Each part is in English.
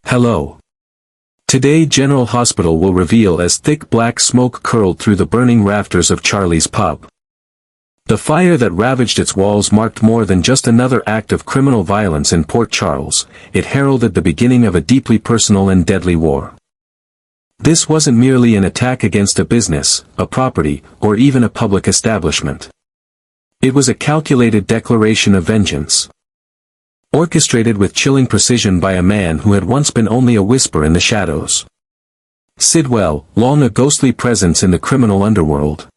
Hello. Today General Hospital will reveal as thick black smoke curled through the burning rafters of Charlie's pub. The fire that ravaged its walls marked more than just another act of criminal violence in Port Charles, it heralded the beginning of a deeply personal and deadly war. This wasn't merely an attack against a business, a property, or even a public establishment. It was a calculated declaration of vengeance. Orchestrated with chilling precision by a man who had once been only a whisper in the shadows. Sidwell, long a ghostly presence in the criminal underworld,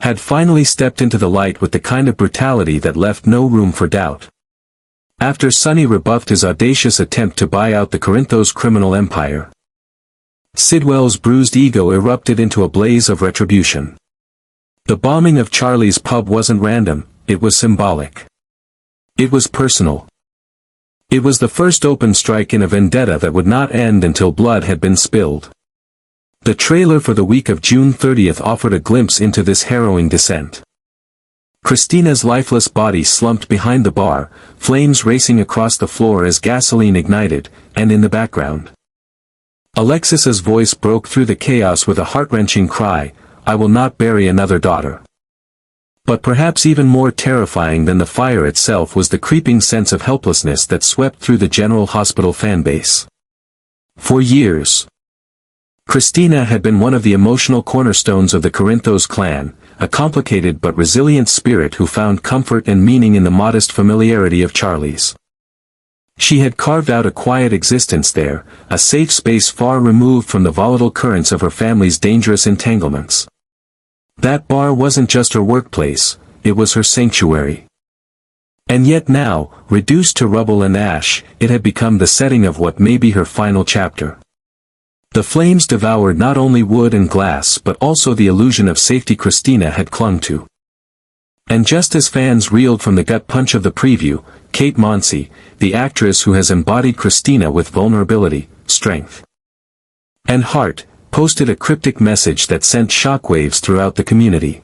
had finally stepped into the light with the kind of brutality that left no room for doubt. After Sonny rebuffed his audacious attempt to buy out the Corinthos criminal empire, Sidwell's bruised ego erupted into a blaze of retribution. The bombing of Charlie's pub wasn't random, it was symbolic. It was personal. It was the first open strike in a vendetta that would not end until blood had been spilled. The trailer for the week of June 30th offered a glimpse into this harrowing descent. Kristina's lifeless body slumped behind the bar, flames racing across the floor as gasoline ignited, and in the background, Alexis's voice broke through the chaos with a heart-wrenching cry, "I will not bury another daughter." But perhaps even more terrifying than the fire itself was the creeping sense of helplessness that swept through the General Hospital fanbase. For years, Kristina had been one of the emotional cornerstones of the Corinthos clan, a complicated but resilient spirit who found comfort and meaning in the modest familiarity of Charlie's. She had carved out a quiet existence there, a safe space far removed from the volatile currents of her family's dangerous entanglements. That bar wasn't just her workplace, it was her sanctuary. And yet now, reduced to rubble and ash, it had become the setting of what may be her final chapter. The flames devoured not only wood and glass but also the illusion of safety Kristina had clung to. And just as fans reeled from the gut punch of the preview, Kate Mansi, the actress who has embodied Kristina with vulnerability, strength, and heart, posted a cryptic message that sent shockwaves throughout the community.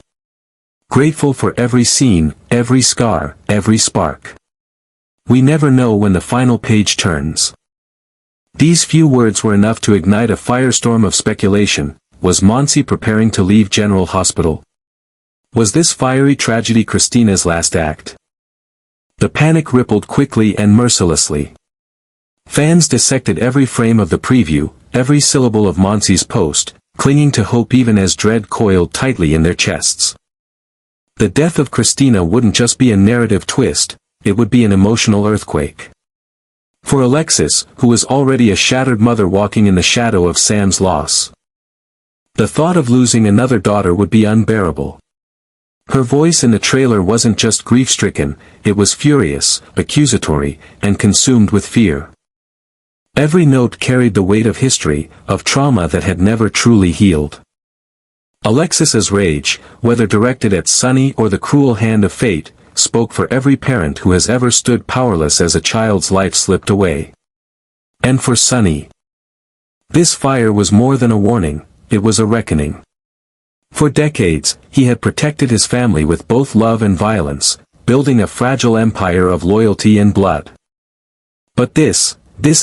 Grateful for every scene, every scar, every spark. We never know when the final page turns. These few words were enough to ignite a firestorm of speculation. Was Mansi preparing to leave General Hospital? Was this fiery tragedy Kristina's last act? The panic rippled quickly and mercilessly. Fans dissected every frame of the preview, every syllable of Mansi's post, clinging to hope even as dread coiled tightly in their chests. The death of Kristina wouldn't just be a narrative twist, it would be an emotional earthquake. For Alexis, who was already a shattered mother walking in the shadow of Sam's loss, the thought of losing another daughter would be unbearable. Her voice in the trailer wasn't just grief-stricken, it was furious, accusatory, and consumed with fear. Every note carried the weight of history, of trauma that had never truly healed. Alexis's rage, whether directed at Sonny or the cruel hand of fate, spoke for every parent who has ever stood powerless as a child's life slipped away. And for Sonny, this fire was more than a warning, it was a reckoning. For decades, he had protected his family with both love and violence, building a fragile empire of loyalty and blood. But this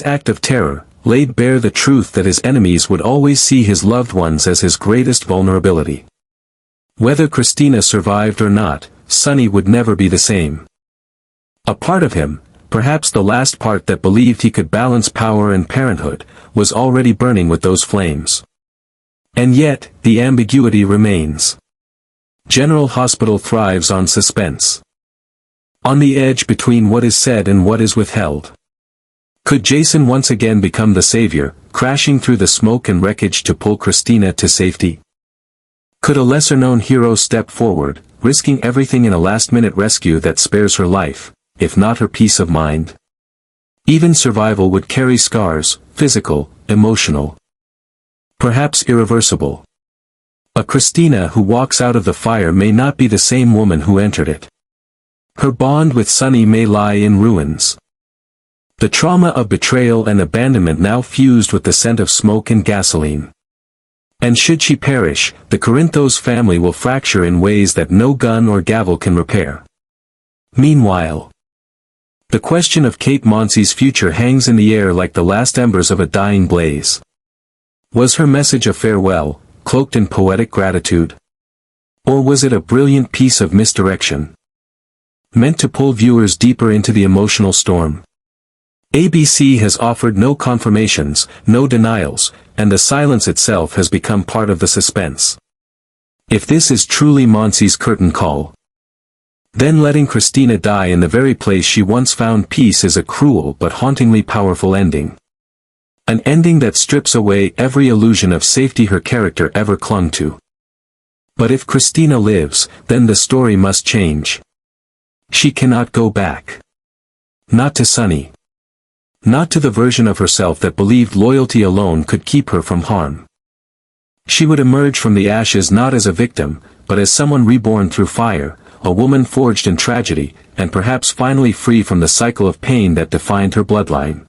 act of terror, laid bare the truth that his enemies would always see his loved ones as his greatest vulnerability. Whether Kristina survived or not, Sonny would never be the same. A part of him, perhaps the last part that believed he could balance power and parenthood, was already burning with those flames. And yet, the ambiguity remains. General Hospital thrives on suspense. On the edge between what is said and what is withheld. Could Jason once again become the savior, crashing through the smoke and wreckage to pull Kristina to safety? Could a lesser-known hero step forward, risking everything in a last-minute rescue that spares her life, if not her peace of mind? Even survival would carry scars, physical, emotional, perhaps irreversible. A Kristina who walks out of the fire may not be the same woman who entered it. Her bond with Sonny may lie in ruins. The trauma of betrayal and abandonment now fused with the scent of smoke and gasoline. And should she perish, the Corinthos family will fracture in ways that no gun or gavel can repair. Meanwhile, The question of Kate Mansi's future hangs in the air like the last embers of a dying blaze. Was her message a farewell, cloaked in poetic gratitude? Or was it a brilliant piece of misdirection, meant to pull viewers deeper into the emotional storm? ABC has offered no confirmations, no denials, and the silence itself has become part of the suspense. If this is truly Mansi's curtain call, then letting Kristina die in the very place she once found peace is a cruel but hauntingly powerful ending. An ending that strips away every illusion of safety her character ever clung to. But if Kristina lives, then the story must change. She cannot go back. Not to Sunny. Not to the version of herself that believed loyalty alone could keep her from harm. She would emerge from the ashes not as a victim, but as someone reborn through fire, a woman forged in tragedy, and perhaps finally free from the cycle of pain that defined her bloodline.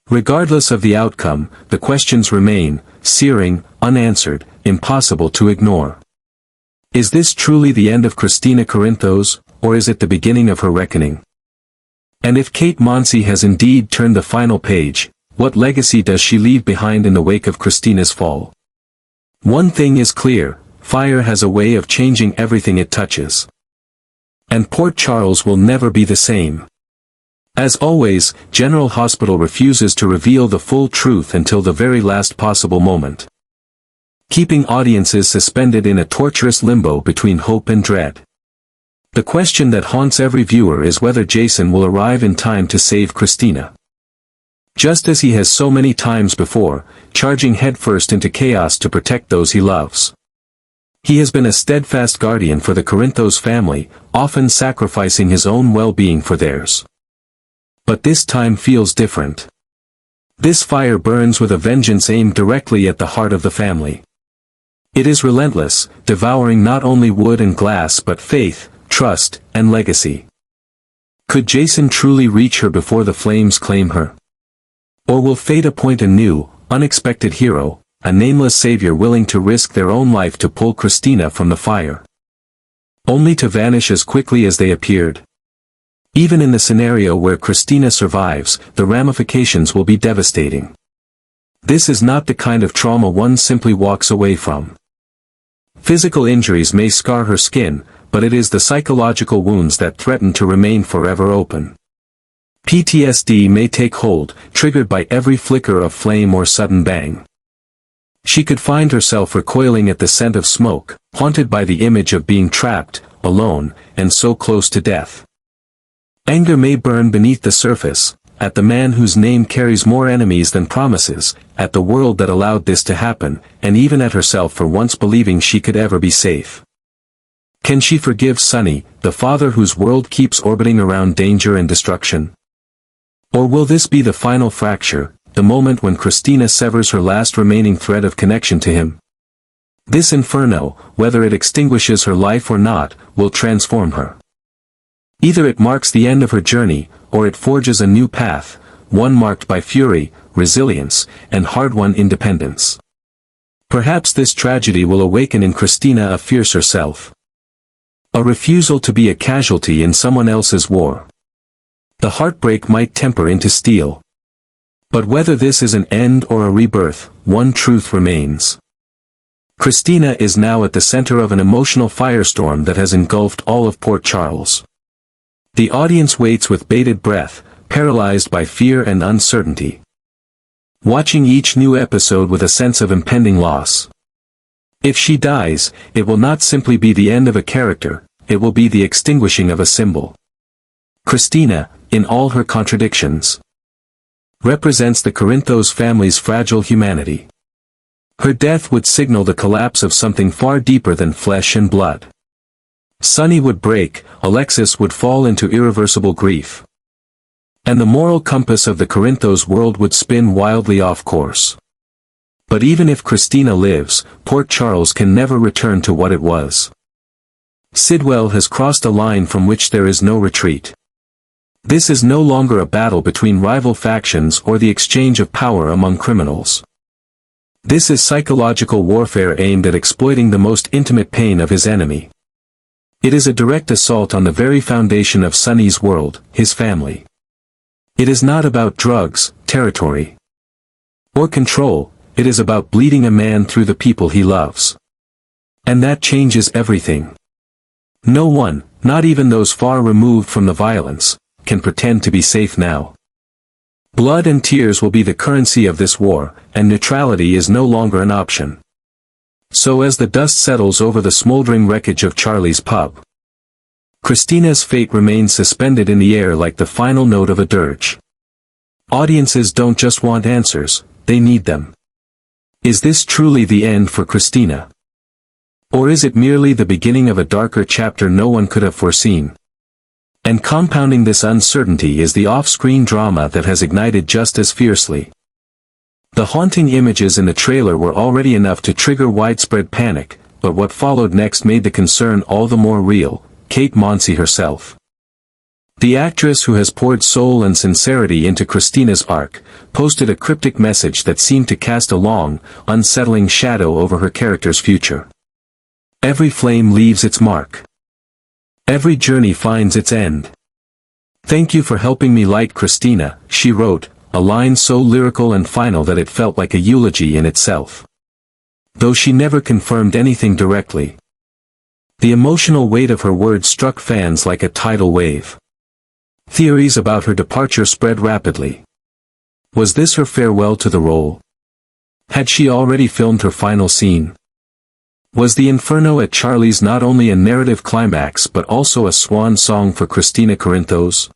Regardless of the outcome, the questions remain, searing, unanswered, impossible to ignore. Is this truly the end of Kristina Corinthos, or is it the beginning of her reckoning? And if Kate Mansi has indeed turned the final page, what legacy does she leave behind in the wake of Kristina's fall? One thing is clear, fire has a way of changing everything it touches. And Port Charles will never be the same. As always, General Hospital refuses to reveal the full truth until the very last possible moment, keeping audiences suspended in a torturous limbo between hope and dread. The question that haunts every viewer is whether Jason will arrive in time to save Kristina. Just as he has so many times before, charging headfirst into chaos to protect those he loves. He has been a steadfast guardian for the Corinthos family, often sacrificing his own well-being for theirs. But this time feels different. This fire burns with a vengeance aimed directly at the heart of the family. It is relentless, devouring not only wood and glass but faith, trust, and legacy. Could Jason truly reach her before the flames claim her? Or will fate appoint a new, unexpected hero, a nameless savior willing to risk their own life to pull Kristina from the fire, only to vanish as quickly as they appeared? Even in the scenario where Kristina survives, the ramifications will be devastating. This is not the kind of trauma one simply walks away from. Physical injuries may scar her skin, but it is the psychological wounds that threaten to remain forever open. PTSD may take hold, triggered by every flicker of flame or sudden bang. She could find herself recoiling at the scent of smoke, haunted by the image of being trapped, alone, and so close to death. Anger may burn beneath the surface, at the man whose name carries more enemies than promises, at the world that allowed this to happen, and even at herself for once believing she could ever be safe. Can she forgive Sunny, the father whose world keeps orbiting around danger and destruction? Or will this be the final fracture, the moment when Kristina severs her last remaining thread of connection to him? This inferno, whether it extinguishes her life or not, will transform her. Either it marks the end of her journey, or it forges a new path, one marked by fury, resilience, and hard-won independence. Perhaps this tragedy will awaken in Kristina a fiercer self. A refusal to be a casualty in someone else's war. The heartbreak might temper into steel. But whether this is an end or a rebirth, one truth remains. Kristina is now at the center of an emotional firestorm that has engulfed all of Port Charles. The audience waits with bated breath, paralyzed by fear and uncertainty, watching each new episode with a sense of impending loss. If she dies, it will not simply be the end of a character, it will be the extinguishing of a symbol. Kristina, in all her contradictions, represents the Corinthos family's fragile humanity. Her death would signal the collapse of something far deeper than flesh and blood. Sunny would break, Alexis would fall into irreversible grief. And the moral compass of the Corinthos world would spin wildly off course. But even if Kristina lives, Port Charles can never return to what it was. Sidwell has crossed a line from which there is no retreat. This is no longer a battle between rival factions or the exchange of power among criminals. This is psychological warfare aimed at exploiting the most intimate pain of his enemy. It is a direct assault on the very foundation of Sunny's world, his family. It is not about drugs, territory, or control, it is about bleeding a man through the people he loves. And that changes everything. No one, not even those far removed from the violence, can pretend to be safe now. Blood and tears will be the currency of this war, and neutrality is no longer an option. So as the dust settles over the smoldering wreckage of Charlie's pub, Kristina's fate remains suspended in the air like the final note of a dirge. Audiences don't just want answers, they need them. Is this truly the end for Kristina? Or is it merely the beginning of a darker chapter no one could have foreseen? And compounding this uncertainty is the off-screen drama that has ignited just as fiercely. The haunting images in the trailer were already enough to trigger widespread panic, but what followed next made the concern all the more real: Kate Mansi herself. The actress, who has poured soul and sincerity into Kristina's arc, posted a cryptic message that seemed to cast a long, unsettling shadow over her character's future. Every flame leaves its mark. Every journey finds its end. Thank you for helping me light Kristina, she wrote, a line so lyrical and final that it felt like a eulogy in itself. Though she never confirmed anything directly, the emotional weight of her words struck fans like a tidal wave. Theories about her departure spread rapidly. Was this her farewell to the role? Had she already filmed her final scene? Was the inferno at Charlie's not only a narrative climax but also a swan song for Kristina Corinthos?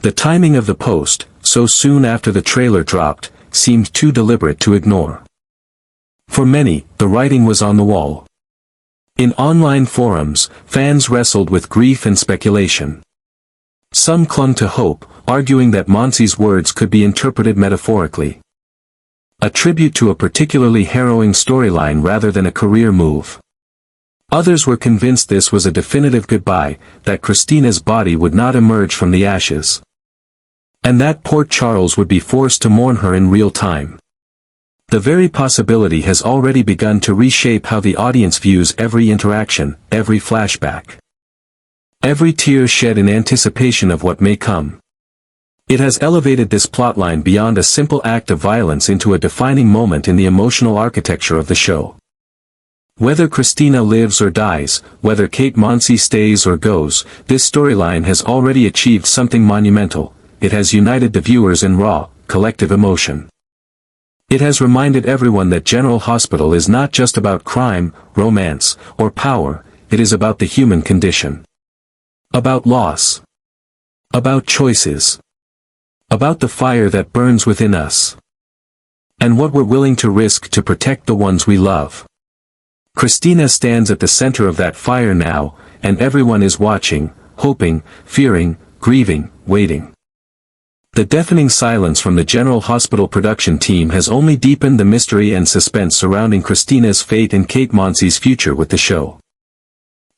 The timing of the post, so soon after the trailer dropped, seemed too deliberate to ignore. For many, the writing was on the wall. In online forums, fans wrestled with grief and speculation. Some clung to hope, arguing that Mansi's words could be interpreted metaphorically. A tribute to a particularly harrowing storyline rather than a career move. Others were convinced this was a definitive goodbye, that Kristina's body would not emerge from the ashes, and that Port Charles would be forced to mourn her in real time. The very possibility has already begun to reshape how the audience views every interaction, every flashback, every tear shed in anticipation of what may come. It has elevated this plotline beyond a simple act of violence into a defining moment in the emotional architecture of the show. Whether Kristina lives or dies, whether Kate Mansi stays or goes, this storyline has already achieved something monumental. It has united the viewers in raw, collective emotion. It has reminded everyone that General Hospital is not just about crime, romance, or power, it is about the human condition. About loss. About choices. About the fire that burns within us. And what we're willing to risk to protect the ones we love. Kristina stands at the center of that fire now, and everyone is watching, hoping, fearing, grieving, waiting. The deafening silence from the General Hospital production team has only deepened the mystery and suspense surrounding Kristina's fate and Kate Mansi's future with the show.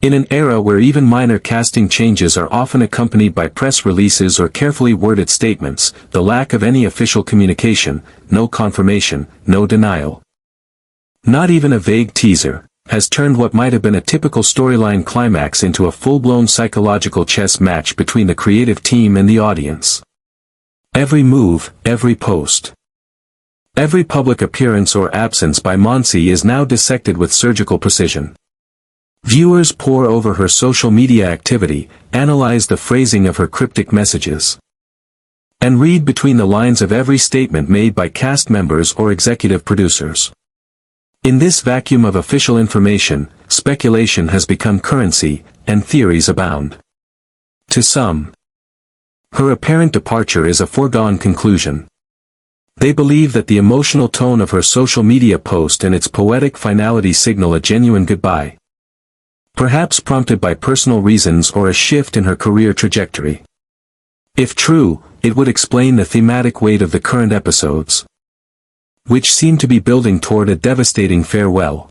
In an era where even minor casting changes are often accompanied by press releases or carefully worded statements, the lack of any official communication, no confirmation, no denial, not even a vague teaser, has turned what might have been a typical storyline climax into a full-blown psychological chess match between the creative team and the audience. Every move, every post, every public appearance or absence by Mansi is now dissected with surgical precision. Viewers pore over her social media activity, analyze the phrasing of her cryptic messages, and read between the lines of every statement made by cast members or executive producers. In this vacuum of official information, speculation has become currency, and theories abound. To some, her apparent departure is a foregone conclusion. They believe that the emotional tone of her social media post and its poetic finality signal a genuine goodbye. Perhaps prompted by personal reasons or a shift in her career trajectory. If true, it would explain the thematic weight of the current episodes, which seem to be building toward a devastating farewell.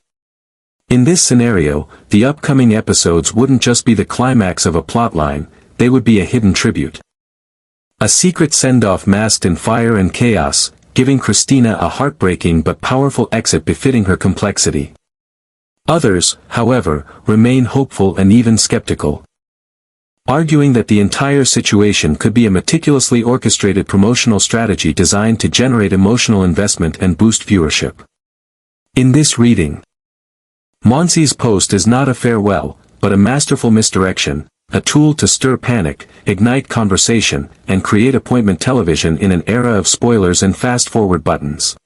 In this scenario, the upcoming episodes wouldn't just be the climax of a plotline, they would be a hidden tribute. A secret send-off masked in fire and chaos, giving Kristina a heartbreaking but powerful exit befitting her complexity. Others, however, remain hopeful and even skeptical, arguing that the entire situation could be a meticulously orchestrated promotional strategy designed to generate emotional investment and boost viewership. In this reading, Mansi's post is not a farewell, but a masterful misdirection, a tool to stir panic, ignite conversation, and create appointment television in an era of spoilers and fast-forward buttons.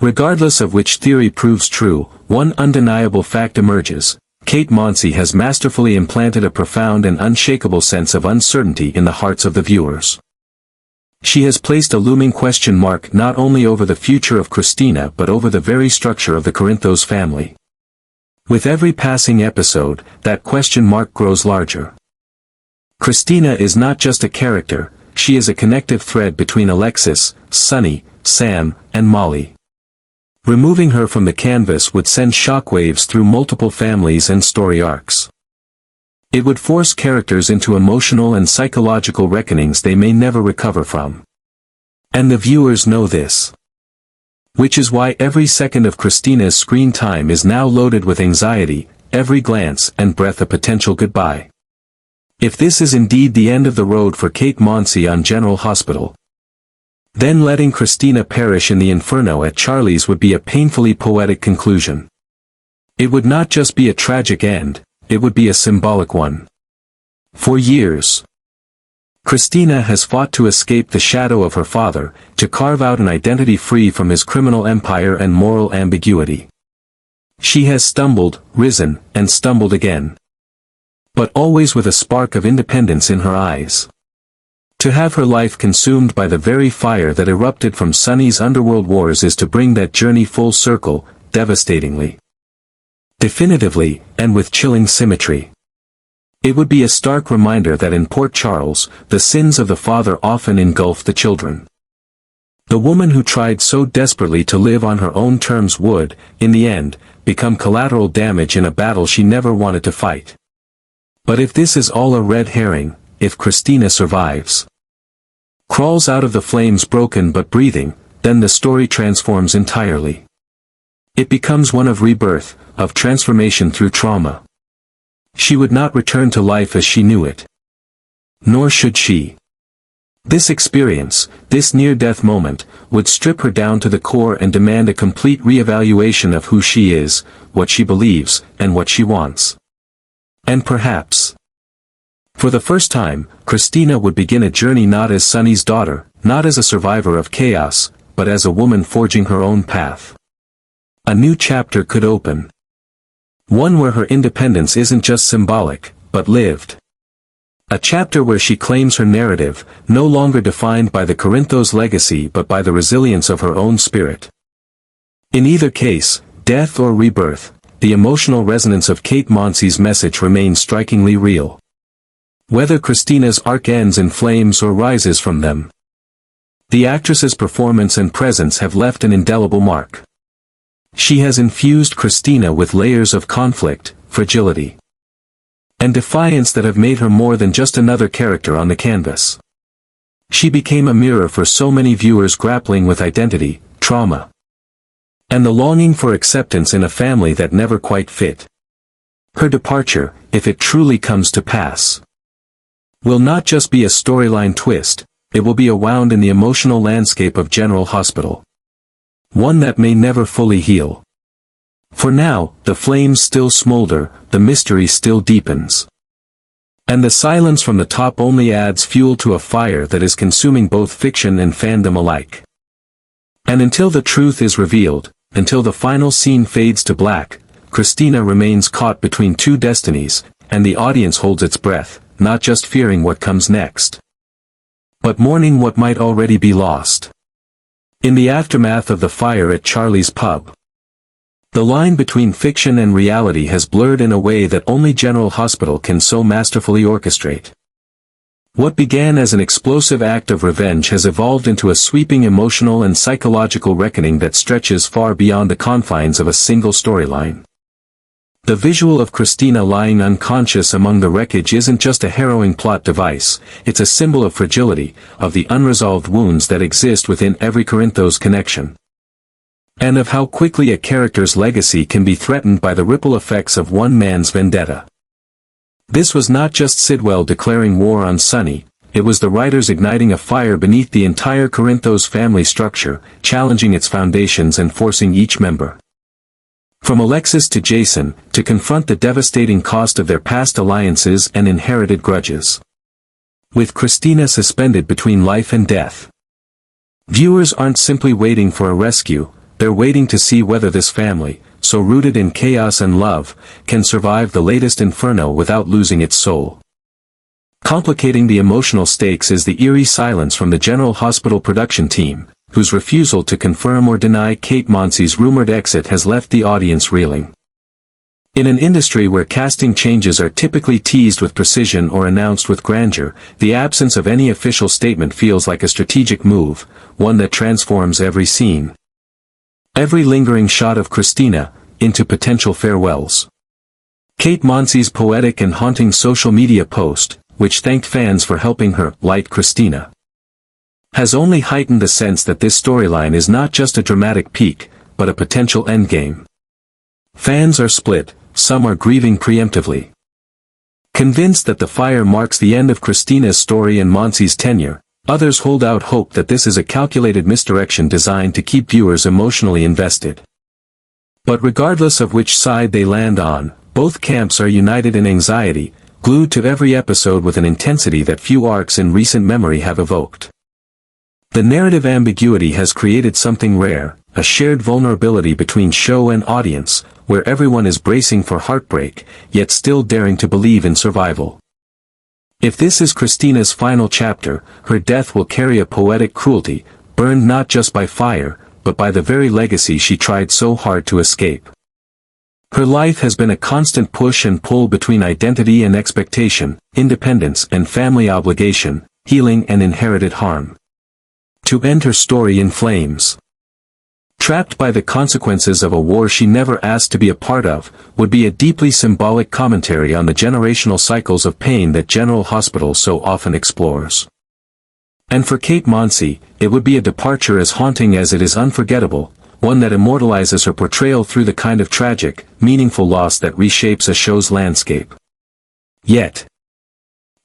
Regardless of which theory proves true, one undeniable fact emerges: Kate Mansi has masterfully implanted a profound and unshakable sense of uncertainty in the hearts of the viewers. She has placed a looming question mark not only over the future of Kristina but over the very structure of the Corinthos family. With every passing episode, that question mark grows larger. Kristina is not just a character, she is a connective thread between Alexis, Sunny, Sam, and Molly. Removing her from the canvas would send shockwaves through multiple families and story arcs. It would force characters into emotional and psychological reckonings they may never recover from. And the viewers know this. Which is why every second of Kristina's screen time is now loaded with anxiety, every glance and breath a potential goodbye. If this is indeed the end of the road for Kate Mansi on General Hospital, then letting Kristina perish in the inferno at Charlie's would be a painfully poetic conclusion. It would not just be a tragic end, it would be a symbolic one. For years, Kristina has fought to escape the shadow of her father, to carve out an identity free from his criminal empire and moral ambiguity. She has stumbled, risen, and stumbled again. But always with a spark of independence in her eyes. To have her life consumed by the very fire that erupted from Sunny's underworld wars is to bring that journey full circle, devastatingly. Definitively, and with chilling symmetry. It would be a stark reminder that in Port Charles, the sins of the father often engulf the children. The woman who tried so desperately to live on her own terms would, in the end, become collateral damage in a battle she never wanted to fight. But if this is all a red herring, if Kristina survives, crawls out of the flames broken but breathing, then the story transforms entirely. It becomes one of rebirth, of transformation through trauma. She would not return to life as she knew it. Nor should she. This experience, this near-death moment, would strip her down to the core and demand a complete re-evaluation of who she is, what she believes, and what she wants. And perhaps, for the first time, Kristina would begin a journey not as Sunny's daughter, not as a survivor of chaos, but as a woman forging her own path. A new chapter could open. One where her independence isn't just symbolic, but lived. A chapter where she claims her narrative, no longer defined by the Corinthos legacy but by the resilience of her own spirit. In either case, death or rebirth, the emotional resonance of Kate Mansi's message remains strikingly real. Whether Kristina's arc ends in flames or rises from them, the actress's performance and presence have left an indelible mark. She has infused Kristina with layers of conflict, fragility, and defiance that have made her more than just another character on the canvas. She became a mirror for so many viewers grappling with identity, trauma, and the longing for acceptance in a family that never quite fit. Her departure, if it truly comes to pass, will not just be a storyline twist, it will be a wound in the emotional landscape of General Hospital. One that may never fully heal. For now, the flames still smolder, the mystery still deepens. And the silence from the top only adds fuel to a fire that is consuming both fiction and fandom alike. And until the truth is revealed, until the final scene fades to black, Kristina remains caught between two destinies, and the audience holds its breath, not just fearing what comes next, but mourning what might already be lost. In the aftermath of the fire at Charlie's pub, the line between fiction and reality has blurred in a way that only General Hospital can so masterfully orchestrate. What began as an explosive act of revenge has evolved into a sweeping emotional and psychological reckoning that stretches far beyond the confines of a single storyline. The visual of Kristina lying unconscious among the wreckage isn't just a harrowing plot device, it's a symbol of fragility, of the unresolved wounds that exist within every Corinthos connection. and of how quickly a character's legacy can be threatened by the ripple effects of one man's vendetta. This was not just Sidwell declaring war on Sunny, it was the writers igniting a fire beneath the entire Corinthos family structure, challenging its foundations and forcing each member, from Alexis to Jason, to confront the devastating cost of their past alliances and inherited grudges. With Kristina suspended between life and death, viewers aren't simply waiting for a rescue, they're waiting to see whether this family, so rooted in chaos and love, can survive the latest inferno without losing its soul. Complicating the emotional stakes is the eerie silence from the General Hospital production team, whose refusal to confirm or deny Kate Mansi's rumored exit has left the audience reeling. In an industry where casting changes are typically teased with precision or announced with grandeur, the absence of any official statement feels like a strategic move, one that transforms every scene, every lingering shot of Kristina, into potential farewells. Kate Mansi's poetic and haunting social media post, which thanked fans for helping her light Kristina, has only heightened the sense that this storyline is not just a dramatic peak, but a potential endgame. Fans are split, some are grieving preemptively, convinced that the fire marks the end of Kristina's story and Mansi's tenure. Others hold out hope that this is a calculated misdirection designed to keep viewers emotionally invested. But regardless of which side they land on, both camps are united in anxiety, glued to every episode with an intensity that few arcs in recent memory have evoked. The narrative ambiguity has created something rare, a shared vulnerability between show and audience, where everyone is bracing for heartbreak, yet still daring to believe in survival. If this is Kristina's final chapter, her death will carry a poetic cruelty, burned not just by fire, but by the very legacy she tried so hard to escape. Her life has been a constant push and pull between identity and expectation, independence and family obligation, healing and inherited harm. To end her story in flames, trapped by the consequences of a war she never asked to be a part of, would be a deeply symbolic commentary on the generational cycles of pain that General Hospital so often explores. And for Kate Mansi, it would be a departure as haunting as it is unforgettable, one that immortalizes her portrayal through the kind of tragic, meaningful loss that reshapes a show's landscape. Yet,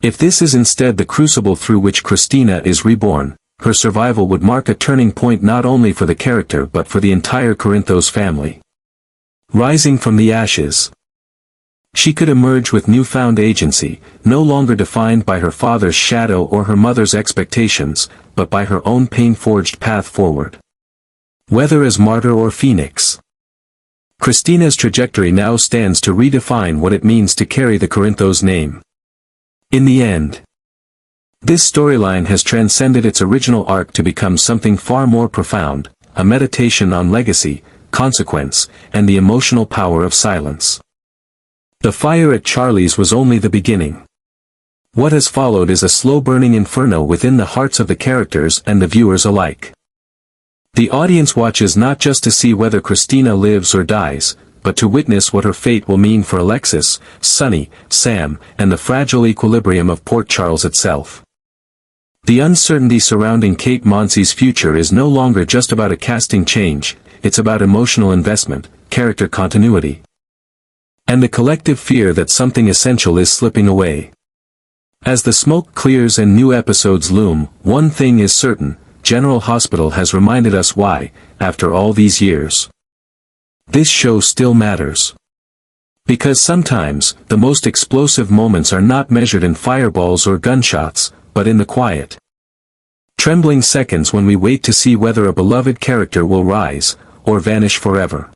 if this is instead the crucible through which Kristina is reborn, her survival would mark a turning point not only for the character but for the entire Corinthos family. Rising from the ashes, she could emerge with newfound agency, no longer defined by her father's shadow or her mother's expectations, but by her own pain-forged path forward. Whether as martyr or phoenix, Kristina's trajectory now stands to redefine what it means to carry the Corinthos name. In the end, this storyline has transcended its original arc to become something far more profound, a meditation on legacy, consequence, and the emotional power of silence. The fire at Charlie's was only the beginning. What has followed is a slow-burning inferno within the hearts of the characters and the viewers alike. The audience watches not just to see whether Kristina lives or dies, but to witness what her fate will mean for Alexis, Sunny, Sam, and the fragile equilibrium of Port Charles itself. The uncertainty surrounding Kate Mansi's future is no longer just about a casting change, it's about emotional investment, character continuity, and the collective fear that something essential is slipping away. As the smoke clears and new episodes loom, one thing is certain: General Hospital has reminded us why, after all these years, this show still matters. Because sometimes, the most explosive moments are not measured in fireballs or gunshots, but in the quiet, trembling seconds when we wait to see whether a beloved character will rise, or vanish forever.